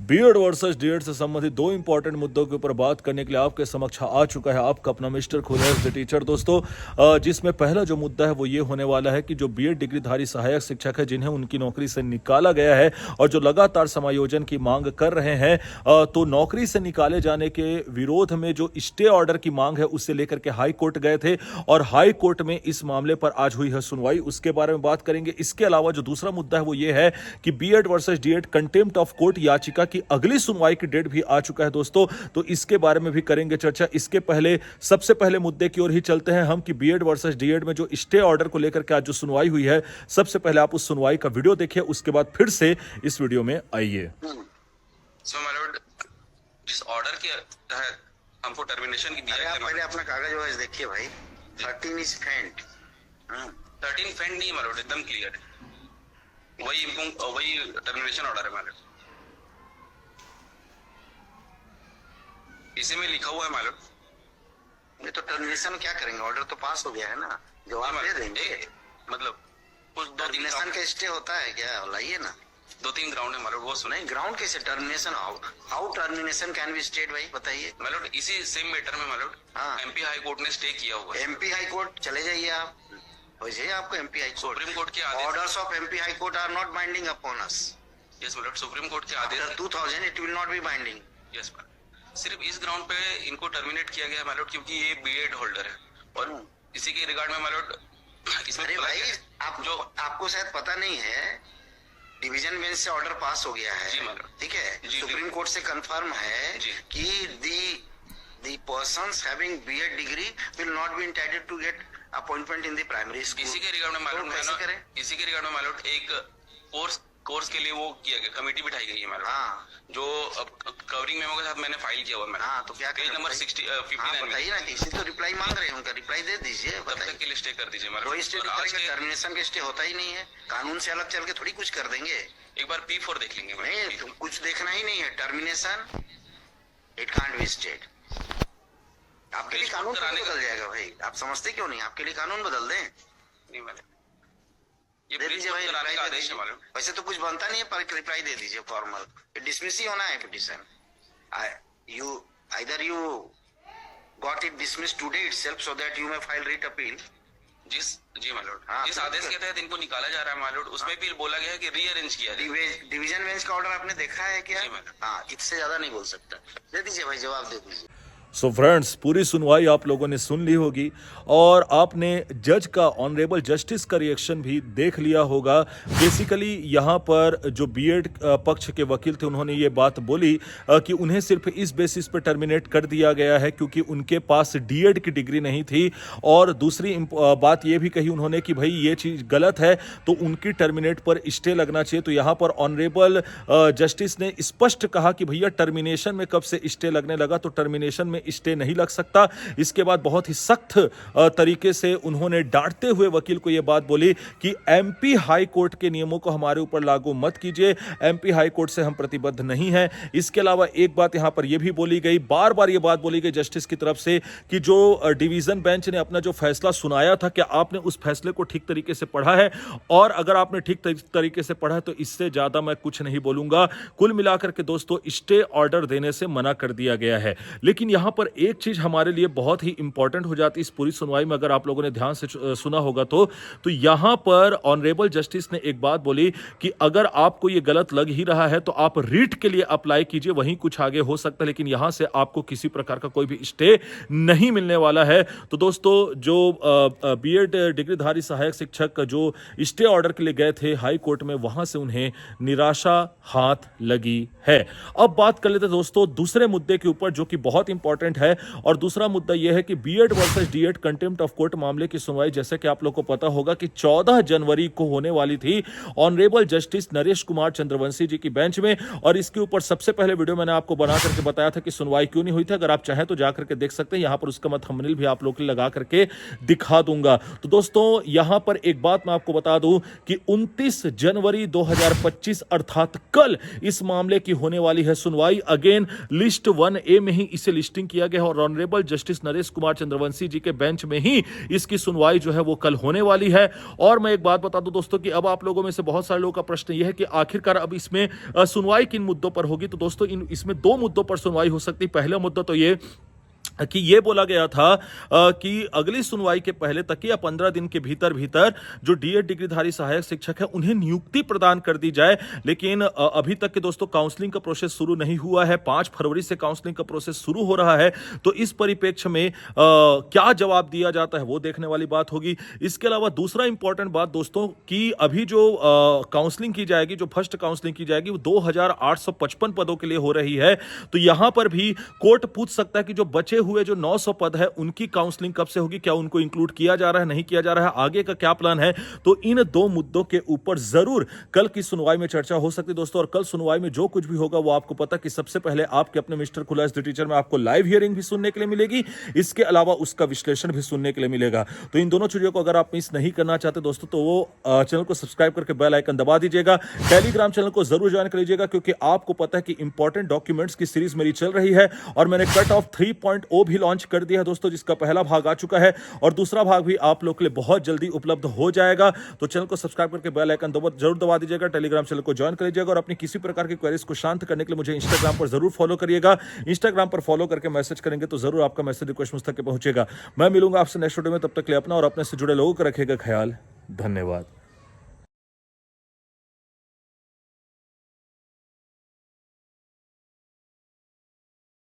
BEd versus DEd से संबंधित दो इंपॉर्टेंट मुद्दों के ऊपर बात करने के लिए आपके समक्ष आ चुका है आपका अपना मिस्टर खुलेस द टीचर दोस्तों, जिसमें पहला जो मुद्दा है वो ये होने वाला है कि जो बीएड डिग्रीधारी सहायक शिक्षक है जिन्हें उनकी नौकरी से निकाला गया है और जो लगातार समायोजन की मांग कर रहे हैं, तो नौकरी से निकाले जाने के विरोध में जो स्टे ऑर्डर की मांग है उससे लेकर के हाई कोर्ट गए थे और हाई कोर्ट में इस मामले पर आज हुई है सुनवाई। उसके बारे में बात करेंगे। इसके अलावा जो दूसरा मुद्दा है वो ये है कि B Ed versus D Ed contempt of court याचिका की अगली सुनवाई की डेट भी आ चुका है दोस्तों, तो इसके बारे में भी करेंगे चर्चा। इसके पहले सबसे पहले मुद्दे की ओर ही चलते हैं हम कि बीएड वर्सेस डीएड में जो स्टे ऑर्डर को लेकर के आज जो सुनवाई हुई है, सबसे पहले आप उस सुनवाई का वीडियो देखिए, उसके बाद फिर से इस वीडियो में आइए। सो माय लॉर्ड, जिस ऑर्डर के तहत हमको टर्मिनेशन की दिया आप पहले अपना कागज वागज देखिए भाई। 13 इज फेंट। 13 फेंट नहीं माय लॉर्ड, एकदम क्लियर है। वही टर्मिनेशन ऑर्डर है माय लॉर्ड, इसी में लिखा हुआ है माय लॉर्ड। ये तो टर्मिनेशन क्या करेंगे, ऑर्डर तो पास हो गया है ना, जवाब दे देंगे। मतलब कुछ टर्मिनेशन का स्टे होता है क्या, लाइए ना। 2-3 ग्राउंड है माय लॉर्ड, वो सुने। नहीं, ग्राउंड कैसे termination, how termination can be stayed भाई, बताइए। माय लॉर्ड, इसी सेम मैटर में my lord MP high court ने स्टे किया हुआ है। एमपी हाई कोर्ट चले जाइए आप, वैसे आपको MP high court, supreme court के आदेश, orders of MP high court are not binding upon us. Yes my lord, supreme court के आदेश 2000 it will not be binding. Yes my, सिर्फ इस ग्राउंड पे इनको टर्मिनेट किया गया है माय लॉर्ड क्योंकि ये बीएड होल्डर है और इसी के रिगार्ड में माय लॉर्ड इसमें। अरे भाई, आप जो आपको शायद पता नहीं है, डिवीजन बेंच से ऑर्डर पास हो गया है, ठीक है। सुप्रीम कोर्ट से कंफर्म है कि the persons having BEd degree will not be entitled to get appointment in the primary school. इसी के रिगार्ड में मालूम है, इसी के रिगार्ड में मालूम एक कोर्स के लिए वो किया गया, कमेटी बिठाई गई है मालूम। हाँ, जो कवरिंग मेमो के साथ मैंने फाइल किया हुआ है। हाँ, तो क्या पेज नंबर 59 बताइए ना, इसी तो रिप्लाई मांग रहे हैं, उनका रिप्लाई दे दीजिए। तब तक के लिए स्टे कर दीजिए मालूम। कोई स्टे टर्मिनेशन के स्टे होता ही नहीं है, कानून से अलग चल के थोड़ी कुछ कर देंगे। एक बार P4 देख लेंगे। नहीं, तो कुछ देखना ही नहीं है, termination it can't be stayed. आपके लिए कानून बदल जाएगा भाई, आप समझते क्यों नहीं, आपके लिए कानून बदल दें। नहीं मालूम, ये दे दीजिए भाई, रिप्लाई का आदेश है मालूम। वैसे तो कुछ बनता नहीं है, पर रिप्लाई दे दीजिए फॉर्मल। डिसमिस ही होना है petition. You either you got it dismiss today itself so that you may file writ appeal. जी माय लॉर्ड, हाँ, जिस आदेश के तहत इनको निकाला जा रहा है माय लॉर्ड, उसमें भी बोला गया है कि रीअरेंज किया जाए। डिवीजन बेंच का ऑर्डर आपने देखा है क्या? जी मैडम। हाँ, इससे ज्यादा नहीं बोल सकता। दे दीजिए भाई, जवाब दे दीजिए। सो फ्रेंड्स, पूरी सुनवाई आप लोगों ने सुन ली होगी और आपने जज का, ऑनरेबल जस्टिस का रिएक्शन भी देख लिया होगा। बेसिकली यहाँ पर जो बीएड पक्ष के वकील थे उन्होंने ये बात बोली कि उन्हें सिर्फ इस बेसिस पे टर्मिनेट कर दिया गया है क्योंकि उनके पास डीएड की डिग्री नहीं थी, और दूसरी बात ये भी कही उन्होंने कि भाई ये चीज़ गलत है तो उनकी टर्मिनेट पर स्टे लगना चाहिए। तो यहाँ पर ऑनरेबल जस्टिस ने स्पष्ट कहा कि भैया टर्मिनेशन में कब से स्टे लगने लगा, तो टर्मिनेशन में स्टे नहीं लग सकता। इसके बाद बहुत ही सख्त तरीके से उन्होंने डांटते हुए वकील को यह बात बोली कि एमपी हाई कोर्ट के नियमों को हमारे ऊपर लागू मत कीजिए, एमपी हाई कोर्ट से हम प्रतिबद्ध नहीं हैं। इसके अलावा एक बात यहां पर यह भी बोली गई, बार बार यह बात बोली गई जस्टिस की तरफ से कि जो डिवीजन बेंच ने अपना जो फैसला सुनाया था, क्या आपने उस फैसले को ठीक तरीके से पढ़ा है, और अगर आपने ठीक तरीके से पढ़ा है तो इससे ज्यादा मैं कुछ नहीं बोलूंगा। कुल मिलाकर के दोस्तों स्टे ऑर्डर देने से मना कर दिया गया है। लेकिन यहां पर एक चीज हमारे लिए बहुत ही इंपॉर्टेंट हो जाती है इस पूरी सुनवाई में, अगर आप लोगों ने ध्यान से सुना होगा तो यहां पर ऑनरेबल जस्टिस ने एक बात बोली कि अगर आपको ये गलत लग ही रहा है तो आप रीट के लिए अप्लाई कीजिए, वहीं कुछ आगे हो सकता है, लेकिन यहां से आपको किसी प्रकार का कोई भी स्टे नहीं मिलने वाला है। तो दोस्तों, जो बीएड डिग्रीधारी सहायक शिक्षक जो स्टे ऑर्डर के लिए गए थे हाई कोर्ट में, वहां से उन्हें निराशा हाथ लगी है। अब बात कर लेते हैं दोस्तों दूसरे मुद्दे के ऊपर, जो कि बहुत इंपॉर्टेंट है, और दूसरा मुद्दा यह है कि B Ed versus D Ed contempt of court मामले की सुनवाई, जैसे कि आप लोगों को पता होगा कि 14 जनवरी को होने वाली थी ऑनरेबल जस्टिस नरेश कुमार चंद्रवंशी जी की बेंच में, और इसके ऊपर सबसे पहले वीडियो मैंने आपको बना करके बताया था कि सुनवाई क्यों नहीं हुई थी। अगर आप चाहें तो जाकर के देख सकते हैं, यहां पर उसका मैं थंबनेल भी आप लोग के लिए लगा करके दिखा दूंगा। तो दोस्तों, यहां पर एक बात मैं आपको बता दूं कि 29 जनवरी 2025 अर्थात कल इस मामले की होने वाली है सुनवाई। अगेन लिस्ट 1A में ही इसे लिस्टिंग काउंसलिंग किया गया है और ऑनरेबल जस्टिस नरेश कुमार चंद्रवंशी जी के बेंच में ही इसकी सुनवाई जो है वो कल होने वाली है। और मैं एक बात बता दूं दोस्तों कि अब आप लोगों में से बहुत सारे लोगों का प्रश्न यह है कि आखिरकार अब इसमें सुनवाई किन मुद्दों पर होगी। तो दोस्तों इसमें दो मुद्दों पर सुनवाई हो सकती है। पहला मुद्दा तो ये कि ये बोला गया था कि अगली सुनवाई के पहले तक या 15 दिन के भीतर भीतर जो डीएड डिग्रीधारी सहायक शिक्षक है उन्हें नियुक्ति प्रदान कर दी जाए। लेकिन अभी तक के दोस्तों काउंसलिंग का प्रोसेस शुरू नहीं हुआ है। 5 फरवरी से काउंसलिंग का प्रोसेस शुरू हो रहा है। तो इस परिप्रेक्ष्य में क्या जवाब दिया जाता है वो देखने वाली बात होगी। इसके अलावा दूसरा इंपॉर्टेंट बात दोस्तों कि अभी जो काउंसलिंग की जाएगी, जो फर्स्ट काउंसलिंग की जाएगी वो 2855 पदों के लिए हो रही है। तो यहां पर भी कोर्ट पूछ सकता है कि जो बचे हुए जो 900 पद है उनकी काउंसलिंग कब से होगी, क्या उनको इंक्लूड किया जा रहा है, नहीं किया जा रहा है, आगे का क्या प्लान है। तो इन दो मुद्दों के ऊपर जरूर कल की सुनवाई में चर्चा हो सकती है दोस्तों। और कल सुनवाई में जो कुछ भी होगा वो आपको पता कि सबसे पहले आपके अपने मिस्टर खुला एस द टीचर में आपको लाइव हियरिंग भी सुनने के लिए मिलेगी, इसके अलावा उसका विश्लेषण भी सुनने के लिए मिलेगा। तो इन दोनों चीजों को अगर आप मिस नहीं करना चाहते दोस्तों तो वो चैनल को सब्सक्राइब करके बेल आइकन दबा दीजिएगा। टेलीग्राम चैनल को जरूर ज्वाइन कर लीजिएगा क्योंकि आपको पता है कि इंपॉर्टेंट डॉक्यूमेंट्स की सीरीज मेरी चल रही है और मैंने कट ऑफ 3.0 भी लॉन्च कर दिया है दोस्तों, जिसका पहला भाग आ चुका है और दूसरा भाग भी आप लोग के लिए बहुत जल्दी उपलब्ध हो जाएगा। तो चैनल को सब्सक्राइब करके बेल आइकन जरूर दबा दीजिएगा। टेलीग्राम चैनल को ज्वाइन कर लीजिएगा और अपनी किसी प्रकार की क्वेरीज को शांत करने के लिए मुझे इंस्टाग्राम पर जरूर फॉलो करिएगा। इंस्टाग्राम पर फॉलो करके मैसेज करेंगे तो जरूर आपका मैसेज रिक्वेस्ट मुझ तक पहुंचेगा। मैं मिलूंगा आपसे नेक्स्ट वीडियो में, तब तक के लिए अपना और अपने से जुड़े लोगों का रखिएगा ख्याल। धन्यवाद।